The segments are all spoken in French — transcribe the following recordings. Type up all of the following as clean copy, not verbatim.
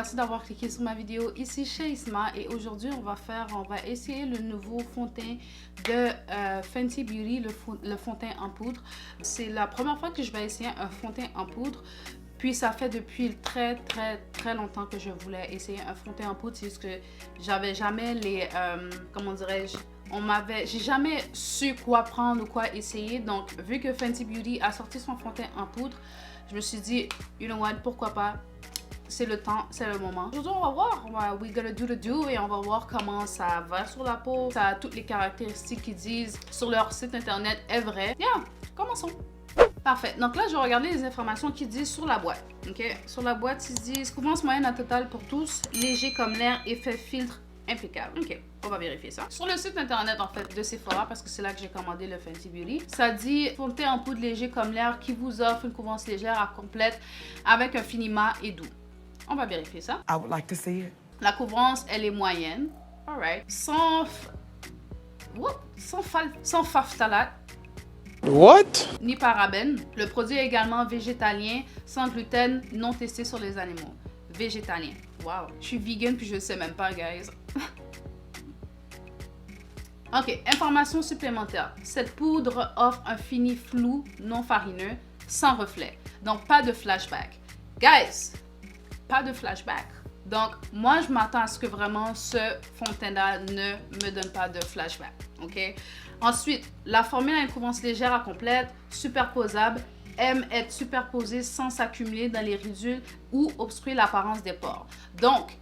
merci d'avoir cliqué sur ma vidéo. Ici Charisma et aujourd'hui on va essayer le nouveau fond de teint de Fenty Beauty, le fond de teint en poudre. C'est la première fois que je vais essayer un fond de teint en poudre. Puis ça fait depuis très longtemps que je voulais essayer un fond de teint en poudre. C'est juste que j'avais jamais les, comment dirais-je, j'ai jamais su quoi prendre ou quoi essayer. Donc vu que Fenty Beauty a sorti son fond de teint en poudre, je me suis dit, you know what, pourquoi pas. C'est le temps, c'est le moment. Aujourd'hui, on va voir. We're gonna do the do et on va voir comment ça va sur la peau. Ça a toutes les caractéristiques qu'ils disent sur leur site internet est vrai. Yeah, commençons. Parfait. Donc là, je vais regarder les informations qu'ils disent sur la boîte. OK? Sur la boîte, ils disent couvrance moyenne à total pour tous, léger comme l'air, effet filtre impeccable. OK, on va vérifier ça. Sur le site internet, en fait, de Sephora, parce que c'est là que j'ai commandé le Fenty Beauty, ça dit fond de teint en poudre léger comme l'air qui vous offre une couvrance légère à complète avec un fini mat et doux. On va vérifier ça. I would like to see it. La couvrance, elle est moyenne. Alright. Sans phtalate. What? Ni parabènes. Le produit est également végétalien, sans gluten, non testé sur les animaux. Végétalien. Wow. Je suis vegan puis je le sais même pas, guys. Ok, information supplémentaire. Cette poudre offre un fini flou, non farineux, sans reflet. Donc, pas de flashback. Guys, pas de flashback. Donc, moi, je m'attends à ce que vraiment ce fond de teint-là ne me donne pas de flashback. OK? Ensuite, la formule a une couvrance légère à complète, superposable, aime être superposée sans s'accumuler dans les ridules ou obstruer l'apparence des pores. Donc,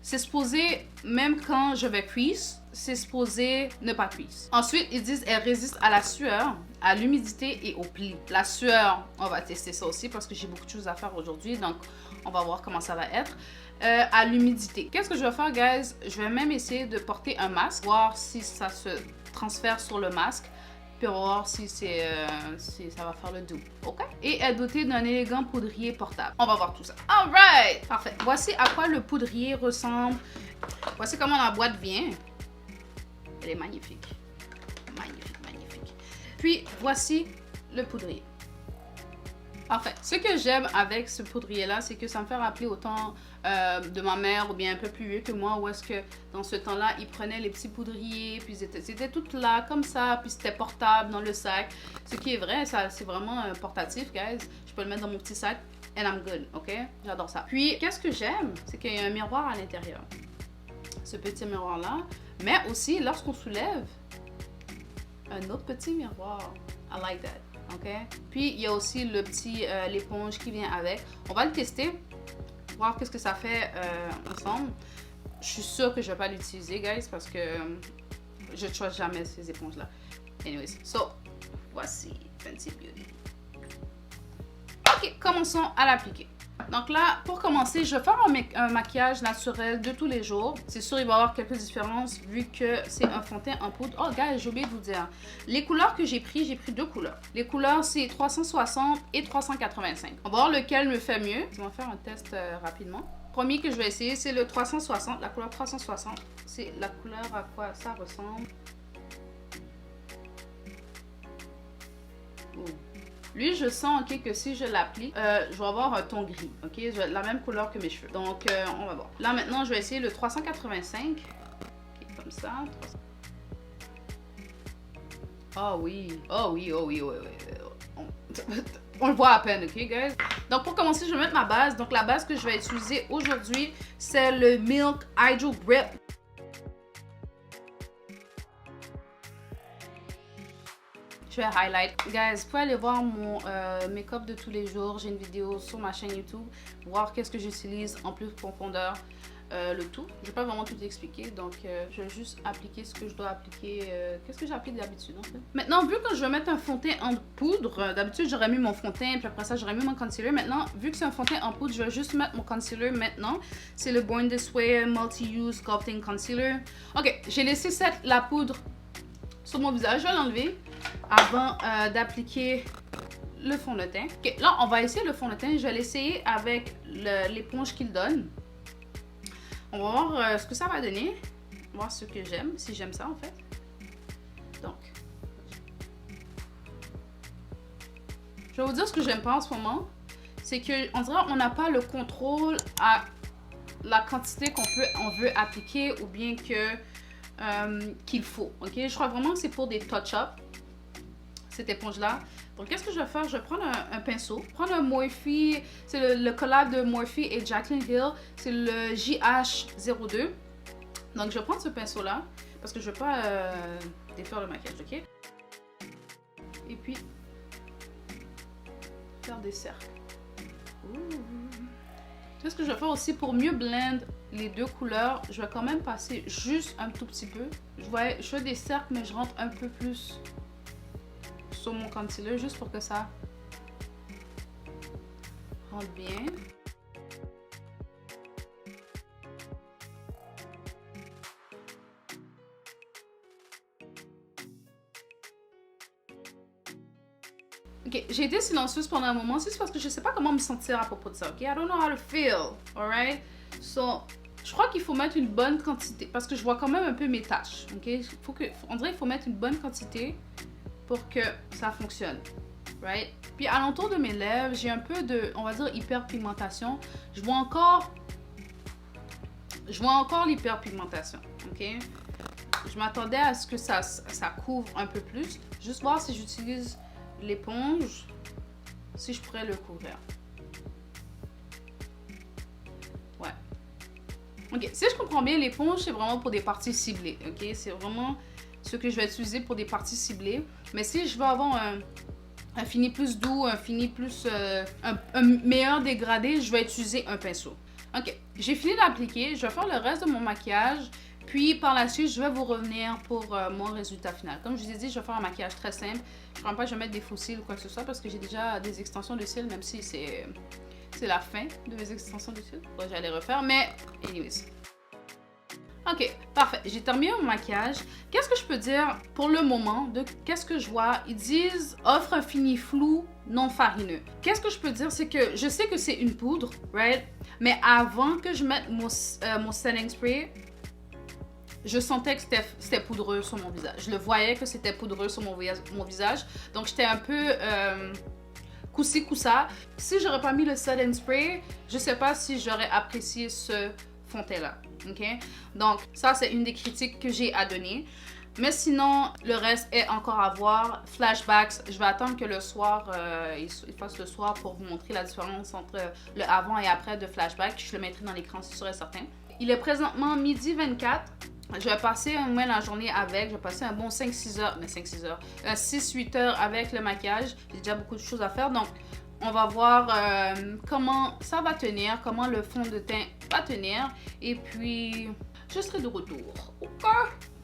c'est supposé, même quand je vais crease, c'est supposé ne pas crease. Ensuite, ils disent elle résiste à la sueur, à l'humidité et au pli. La sueur, on va tester ça aussi parce que j'ai beaucoup de choses à faire aujourd'hui. Donc, on va voir comment ça va être. À l'humidité. Qu'est-ce que je vais faire, guys? Je vais même essayer de porter un masque, voir si ça se transfère sur le masque, puis voir si ça va faire le doux. OK? Et est doté d'un élégant poudrier portable. On va voir tout ça. Alright! Parfait. Voici à quoi le poudrier ressemble. Voici comment la boîte vient. Elle est magnifique. Magnifique, magnifique. Puis, voici le poudrier. Parfait. Ce que j'aime avec ce poudrier-là, c'est que ça me fait rappeler au temps de ma mère ou bien un peu plus vieux que moi, où est-ce que dans ce temps-là, ils prenaient les petits poudriers, puis c'était tout là, comme ça, puis c'était portable dans le sac. Ce qui est vrai, c'est vraiment portatif, guys. Je peux le mettre dans mon petit sac, and I'm good, OK? J'adore ça. Puis, qu'est-ce que j'aime? C'est qu'il y a un miroir à l'intérieur. Ce petit miroir-là. Mais aussi, lorsqu'on soulève, un autre petit miroir. I like that. OK? Puis, il y a aussi le petit, l'éponge qui vient avec. On va le tester, voir qu'est-ce que ça fait ensemble. Je suis sûre que je ne vais pas l'utiliser, guys, parce que je ne choisis jamais ces éponges-là. Anyways, so, voici Fenty Beauty. OK, commençons à l'appliquer. Donc là, pour commencer, je vais faire un maquillage naturel de tous les jours. C'est sûr, il va y avoir quelques différences vu que c'est un fond de teint en poudre. Oh, guys, j'ai oublié de vous dire. Les couleurs que j'ai pris deux couleurs. Les couleurs, c'est 360 et 385. On va voir lequel me fait mieux. On va faire un test rapidement. Premier que je vais essayer, c'est le 360. La couleur 360, c'est la couleur à quoi ça ressemble. Oh. Lui, je sens que si je l'applique, je vais avoir un ton gris. OK? Je vais la même couleur que mes cheveux. Donc, on va voir. Là, maintenant, je vais essayer le 385. Okay, comme ça. Oh oui. Oh oui, oh oui, oh oui. On le voit à peine, OK, guys? Donc, pour commencer, je vais mettre ma base. Donc, la base que je vais utiliser aujourd'hui, c'est le Milk Hydro Grip. Je vais highlight. Guys, vous pouvez aller voir mon make-up de tous les jours. J'ai une vidéo sur ma chaîne YouTube. Voir qu'est-ce que j'utilise en plus profondeur. Le tout. Je ne vais pas vraiment tout expliquer. Donc, je vais juste appliquer ce que je dois appliquer. Qu'est-ce que j'applique d'habitude en fait? Maintenant, vu que je vais mettre un fond de teint en poudre, d'habitude, j'aurais mis mon fond de teint. Puis après ça, j'aurais mis mon concealer. Maintenant, vu que c'est un fond de teint en poudre, je vais juste mettre mon concealer maintenant. C'est le Born This Way Multi-Use Sculpting Concealer. OK, j'ai laissé la poudre sur mon visage. Je vais l'enlever avant d'appliquer le fond de teint. OK, là, on va essayer le fond de teint. Je vais l'essayer avec l'éponge qu'il donne. On va voir ce que ça va donner. On va voir ce que j'aime, si j'aime ça en fait. Donc, je vais vous dire ce que j'aime pas en ce moment. C'est qu'on dirait qu'on n'a pas le contrôle à la quantité on veut appliquer ou bien qu'il faut. Ok, je crois vraiment que c'est pour des touch-up, cette éponge-là. Donc, qu'est-ce que je vais faire? Je vais prendre un pinceau, prendre un Morphe, c'est le collab de Morphe et Jaclyn Hill, c'est le JH02. Donc, je vais prendre ce pinceau-là, parce que je ne veux pas défaire le maquillage, ok? Et puis, faire des cercles. Qu'est-ce que je vais faire aussi pour mieux blend les deux couleurs? Je vais quand même passer juste un tout petit peu. Je fais des cercles, mais je rentre un peu plus sur mon concealer, juste pour que ça rentre bien. Ok, j'ai été silencieuse pendant un moment, c'est parce que je sais pas comment me sentir à propos de ça, ok? I don't know how to feel, alright? So, je crois qu'il faut mettre une bonne quantité, parce que je vois quand même un peu mes taches, ok? On dirait qu'il faut mettre une bonne quantité pour que ça fonctionne, right? Puis, alentour de mes lèvres, j'ai un peu de, on va dire, hyperpigmentation. Je vois encore l'hyperpigmentation, ok? Je m'attendais à ce que ça couvre un peu plus. Juste voir si j'utilise l'éponge, si je pourrais le couvrir. Ouais. Ok, si je comprends bien, l'éponge, c'est vraiment pour des parties ciblées. Ok, c'est vraiment ce que je vais utiliser pour des parties ciblées. Mais si je veux avoir un fini plus doux, un fini plus... un meilleur dégradé, je vais utiliser un pinceau. Ok, j'ai fini d'appliquer. Je vais faire le reste de mon maquillage. Puis par la suite, je vais vous revenir pour mon résultat final. Comme je vous ai dit, je vais faire un maquillage très simple. Je ne crois pas que je vais mettre des faux cils ou quoi que ce soit parce que j'ai déjà des extensions de cils, même si c'est la fin de mes extensions de cils. Ouais, j'allais refaire, mais anyways. Ok, parfait. J'ai terminé mon maquillage. Qu'est-ce que je peux dire pour le moment de qu'est-ce que je vois? Ils disent offre un fini flou non farineux. Qu'est-ce que je peux dire? C'est que je sais que c'est une poudre, right? Mais avant que je mette mon setting spray, je sentais que c'était poudreux sur mon visage. Je le voyais que c'était poudreux sur mon visage. Donc, j'étais un peu coussi-coussa. Si j'aurais pas mis le setting spray, je sais pas si j'aurais apprécié ce fond de teint-là. OK? Donc, ça, c'est une des critiques que j'ai à donner. Mais sinon, le reste est encore à voir. Flashbacks, je vais attendre que le soir, il fasse le soir pour vous montrer la différence entre le avant et après de flashback. Je le mettrai dans l'écran, c'est sûr et certain. Il est présentement midi 24. Je vais passer au moins la journée avec. Je vais passer un bon 5-6 heures. Mais 5-6 heures. 6-8 heures avec le maquillage. J'ai déjà beaucoup de choses à faire. Donc, on va voir comment ça va tenir. Comment le fond de teint va tenir. Et puis, je serai de retour. Ok?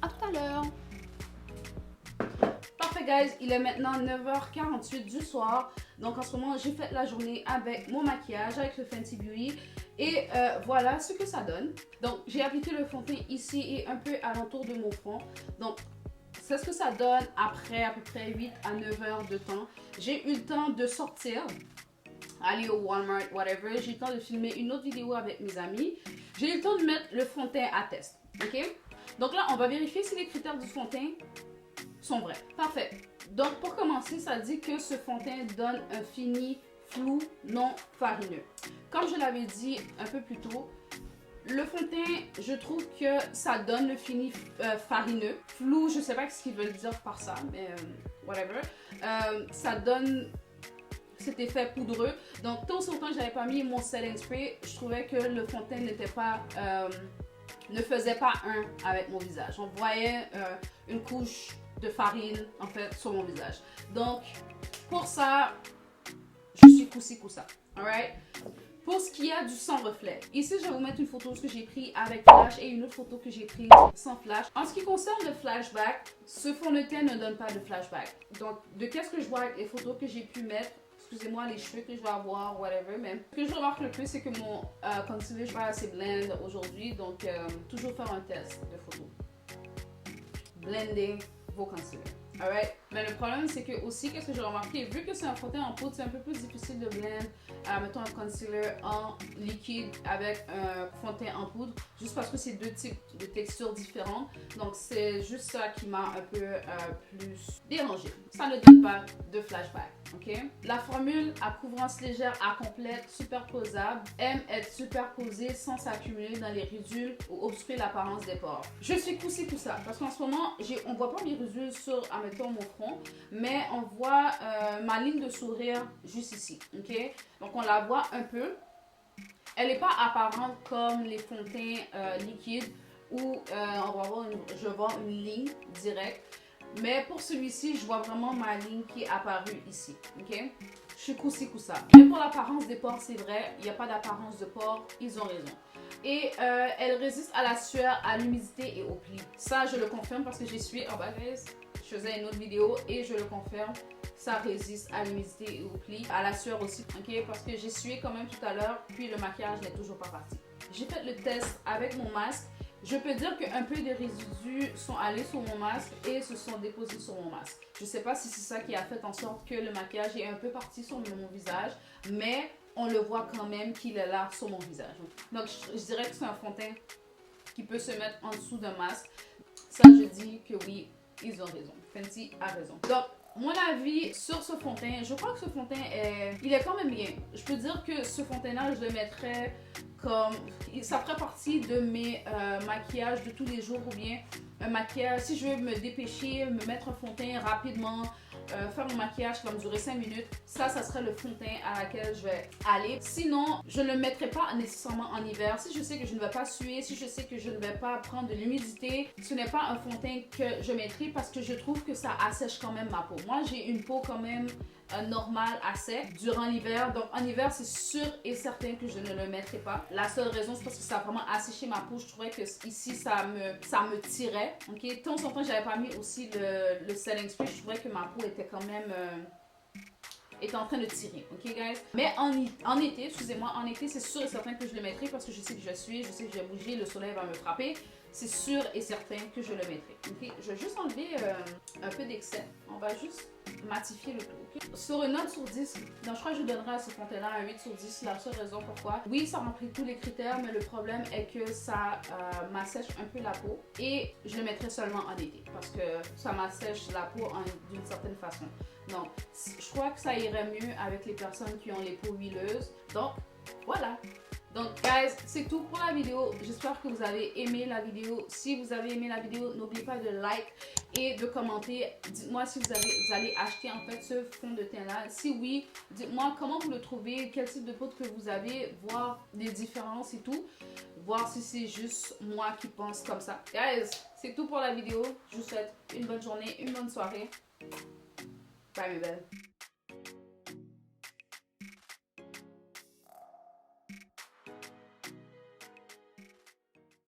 À tout à l'heure. Parfait, guys. Il est maintenant 9h48 du soir. Donc, en ce moment, j'ai fait la journée avec mon maquillage, avec le Fenty Beauty. Et voilà ce que ça donne. Donc, j'ai appliqué le fond de teint ici et un peu alentour de mon front. Donc, c'est ce que ça donne après à peu près 8 à 9 heures de temps. J'ai eu le temps de sortir, aller au Walmart, whatever. J'ai eu le temps de filmer une autre vidéo avec mes amis. J'ai eu le temps de mettre le fond de teint à test. Ok? Donc là, on va vérifier si les critères du fond de teint sont vrais. Parfait. Donc, pour commencer, ça dit que ce fond de teint donne un fini flou non farineux. Comme je l'avais dit un peu plus tôt, le fond de teint, je trouve que ça donne le fini farineux. Flou, je sais pas ce qu'ils veulent dire par ça, mais whatever. Ça donne cet effet poudreux. Donc, tant sur temps que j'avais pas mis mon setting spray, je trouvais que le fond de teint n'était pas... ne faisait pas un avec mon visage. On voyait une couche de farine, en fait, sur mon visage. Donc, pour ça, je suis coussi-coussa. Alright? Pour ce qui est du sans reflet, ici, je vais vous mettre une photo que j'ai prise avec flash et une autre photo que j'ai prise sans flash. En ce qui concerne le flashback, ce fond de teint ne donne pas de flashback. Donc, de qu'est-ce que je vois avec les photos que j'ai pu mettre, excusez-moi, les cheveux que je vais avoir, whatever, mais ce que je remarque le plus, c'est que mon concealer, je vais assez blend aujourd'hui, donc toujours faire un test de photo. Blender vos concealers. Alright? Mais le problème, c'est que aussi, qu'est-ce que j'ai remarqué, vu que c'est un fond de teint en poudre, c'est un peu plus difficile de blend, mettons un concealer en liquide avec un fond de teint en poudre, juste parce que c'est deux types de textures différentes. Donc, c'est juste ça qui m'a un peu plus dérangé. Ça ne donne pas de flashback. ok? La formule à couvrance légère à complète, superposable, aime être superposée sans s'accumuler dans les ridules ou obstruer l'apparence des pores. Je suis coussi tout ça parce qu'en ce moment, on voit pas mes ridules sur, admettons, mon front, mais on voit ma ligne de sourire juste ici, ok? Donc on la voit un peu. Elle n'est pas apparente comme les fonds de teint liquides où je vois une ligne directe. Mais pour celui-ci, je vois vraiment ma ligne qui est apparue ici. Ok? Je suis coussi coussa. Mais pour l'apparence des pores, c'est vrai, il n'y a pas d'apparence de pores, ils ont raison. Et elle résiste à la sueur, à l'humidité et au pli. Ça, je le confirme parce que j'y suis en bas. Je faisais une autre vidéo et je le confirme. Ça résiste à l'humidité et au pli, à la sueur aussi, ok? Parce que j'ai sué quand même tout à l'heure, puis le maquillage n'est toujours pas parti. J'ai fait le test avec mon masque. Je peux dire qu'un peu de résidus sont allés sur mon masque et se sont déposés sur mon masque. Je ne sais pas si c'est ça qui a fait en sorte que le maquillage est un peu parti sur mon visage, mais on le voit quand même qu'il est là sur mon visage. Donc, je dirais que c'est un fond de teint qui peut se mettre en dessous d'un masque. Ça, je dis que oui, ils ont raison. Fenty a raison. Donc, mon avis sur ce fond de teint, je crois que ce fond de teint il est quand même bien. Je peux dire que ce fond de teint là, je le mettrais comme, ça ferait partie de mes maquillages de tous les jours ou bien un maquillage, si je veux me dépêcher, me mettre un fond de teint rapidement, faire mon maquillage qui va me durer 5 minutes, ça serait le fond de teint à laquelle je vais aller. Sinon, je ne le mettrai pas nécessairement en hiver. Si je sais que je ne vais pas suer, si je sais que je ne vais pas prendre de l'humidité, ce n'est pas un fond de teint que je mettrai parce que je trouve que ça assèche quand même ma peau. Moi, j'ai une peau quand même normale à sec durant l'hiver. Donc, en hiver, c'est sûr et certain que je ne le mettrai pas. La seule raison, c'est parce que ça a vraiment asséché ma peau. Je trouvais que ici, ça me tirait. Ok, de temps en temps, j'avais pas mis aussi le setting spray. Je trouvais que ma peau était quand même est en train de tirer, ok guys? Mais en été, excusez-moi, en été, c'est sûr et certain que je le mettrai parce que je sais que je suis, je sais que je vais bouger, le soleil va me frapper. C'est sûr et certain que je le mettrai, ok? Je vais juste enlever un peu d'excès. On va juste matifier le tout, ok? Sur une note sur 10, donc je crois que je donnerai à ce fond de teint-là un 8 sur 10. La seule raison pourquoi. Oui, ça remplit tous les critères, mais le problème est que ça m'assèche un peu la peau et je le mettrai seulement en été parce que ça m'assèche la peau d'une certaine façon. Donc, je crois que ça irait mieux avec les personnes qui ont les peaux huileuses. Donc, voilà. Donc, guys, c'est tout pour la vidéo. J'espère que vous avez aimé la vidéo. Si vous avez aimé la vidéo, n'oubliez pas de like et de commenter. Dites-moi si vous allez acheter en fait ce fond de teint-là. Si oui, dites-moi comment vous le trouvez, quel type de poudre que vous avez, voir les différences et tout. Voir si c'est juste moi qui pense comme ça. Guys, c'est tout pour la vidéo. Je vous souhaite une bonne journée, une bonne soirée. Bye mes belles.